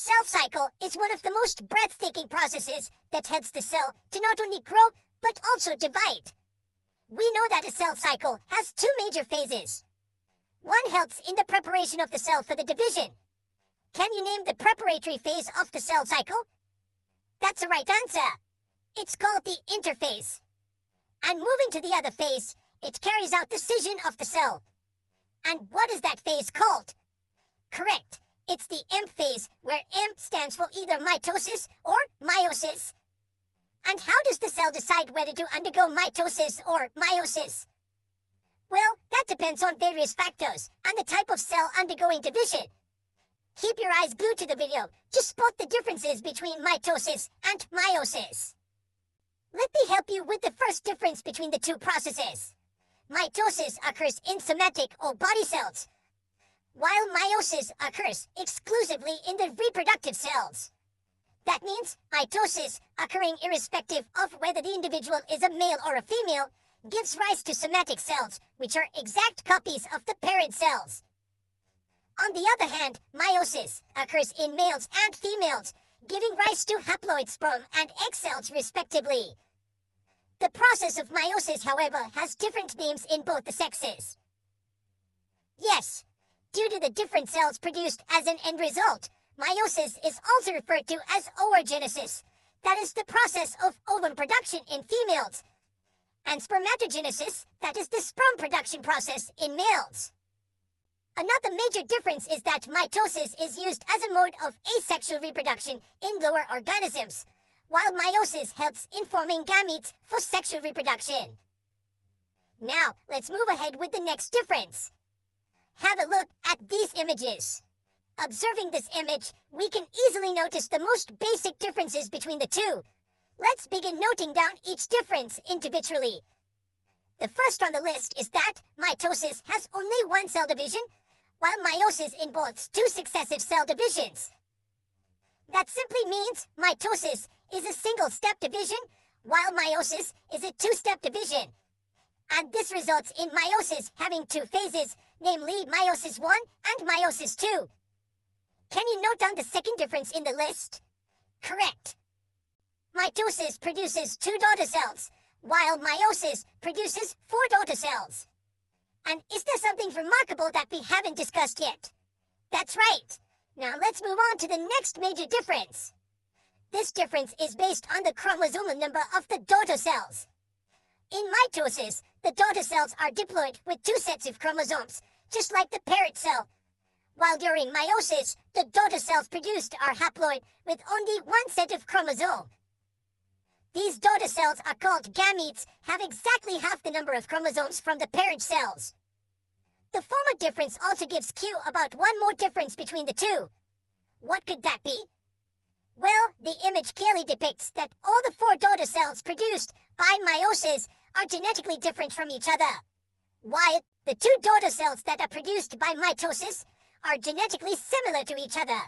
Cell cycle is one of the most breathtaking processes that helps the cell to not only grow, but also divide. We know that a cell cycle has two major phases. One helps in the preparation of the cell for the division. Can you name the preparatory phase of the cell cycle? That's the right answer. It's called the interphase. And moving to the other phase, it carries out the scission of the cell. And what is that phase called? Correct. It's the M phase, where M stands for either mitosis or meiosis. And how does the cell decide whether to undergo mitosis or meiosis? Well, that depends on various factors and the type of cell undergoing division. Keep your eyes glued to the video to spot the differences between mitosis and meiosis. Let me help you with the first difference between the two processes. Mitosis occurs in somatic or body cells, while meiosis occurs exclusively in the reproductive cells. That means mitosis, occurring irrespective of whether the individual is a male or a female, gives rise to somatic cells, which are exact copies of the parent cells. On the other hand, meiosis occurs in males and females, giving rise to haploid sperm and egg cells respectively. The process of meiosis, however, has different names in both the sexes. Yes, due to the different cells produced as an end result, meiosis is also referred to as oogenesis, that is the process of ovum production in females, and spermatogenesis, that is the sperm production process in males. Another major difference is that mitosis is used as a mode of asexual reproduction in lower organisms, while meiosis helps in forming gametes for sexual reproduction. Now, let's move ahead with the next difference. Have a look at these images. Observing this image, we can easily notice the most basic differences between the two. Let's begin noting down each difference individually. The first on the list is that mitosis has only one cell division, while meiosis involves two successive cell divisions. That simply means mitosis is a single-step division, while meiosis is a two-step division. And this results in meiosis having two phases, namely meiosis 1 and meiosis 2. Can you note down the second difference in the list? Correct. Mitosis produces 2 daughter cells, while meiosis produces 4 daughter cells. And is there something remarkable that we haven't discussed yet? That's right. Now let's move on to the next major difference. This difference is based on the chromosomal number of the daughter cells. In mitosis, the daughter cells are diploid with 2 sets of chromosomes, just like the parent cell. While during meiosis, the daughter cells produced are haploid with only 1 set of chromosome. These daughter cells are called gametes, have exactly half the number of chromosomes from the parent cells. The former difference also gives cue about one more difference between the two. What could that be? Well, the image clearly depicts that all the 4 daughter cells produced by meiosis are genetically different from each other, while the 2 daughter cells that are produced by mitosis are genetically similar to each other.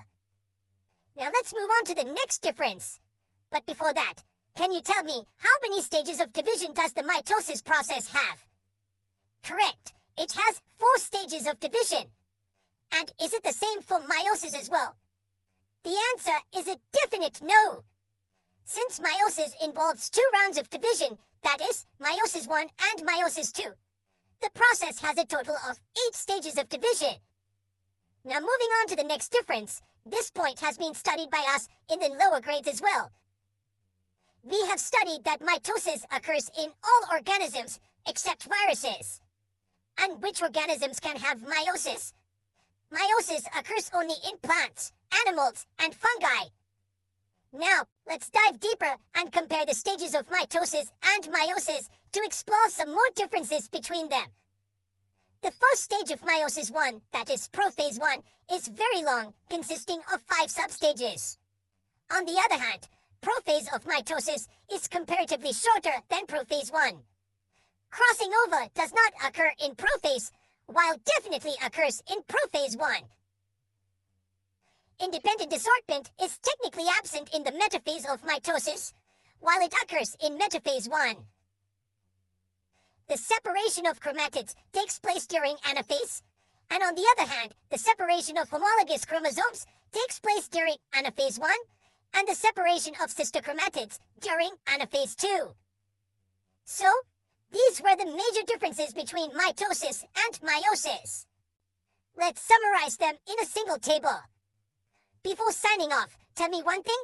Now let's move on to the next difference. But before that, can you tell me how many stages of division does the mitosis process have? Correct. It has 4 stages of division. And is it the same for meiosis as well? The answer is a definite no. Since meiosis involves 2 rounds of division, that is, meiosis 1 and meiosis 2, the process has a total of 8 stages of division. Now moving on to the next difference, this point has been studied by us in the lower grades as well. We have studied that mitosis occurs in all organisms except viruses. And which organisms can have meiosis? Meiosis occurs only in plants, animals, and fungi. Now, let's dive deeper and compare the stages of mitosis and meiosis to explore some more differences between them. The first stage of meiosis 1, that is prophase 1, is very long, consisting of 5 substages. On the other hand, prophase of mitosis is comparatively shorter than prophase 1. Crossing over does not occur in prophase, while definitely occurs in prophase 1. Independent assortment is technically absent in the metaphase of mitosis, while it occurs in metaphase 1. The separation of chromatids takes place during anaphase, And on the other hand, the separation of homologous chromosomes takes place during anaphase 1, and the separation of sister chromatids during anaphase 2. So, these were the major differences between mitosis and meiosis. Let's summarize them in a single table. Before signing off, tell me one thing.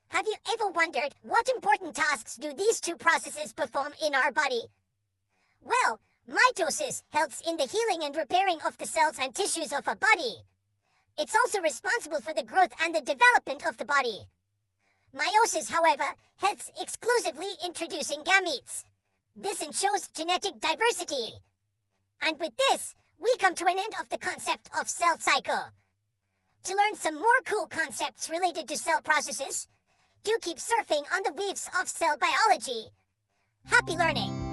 Have you ever wondered what important tasks do these two processes perform in our body? Well, mitosis helps in the healing and repairing of the cells and tissues of a body. It's also responsible for the growth and the development of the body. Meiosis, however, helps exclusively in introducing gametes. This ensures genetic diversity. And with this, we come to an end of the concept of cell cycle. To learn some more cool concepts related to cell processes, do keep surfing on the waves of cell biology. Happy learning!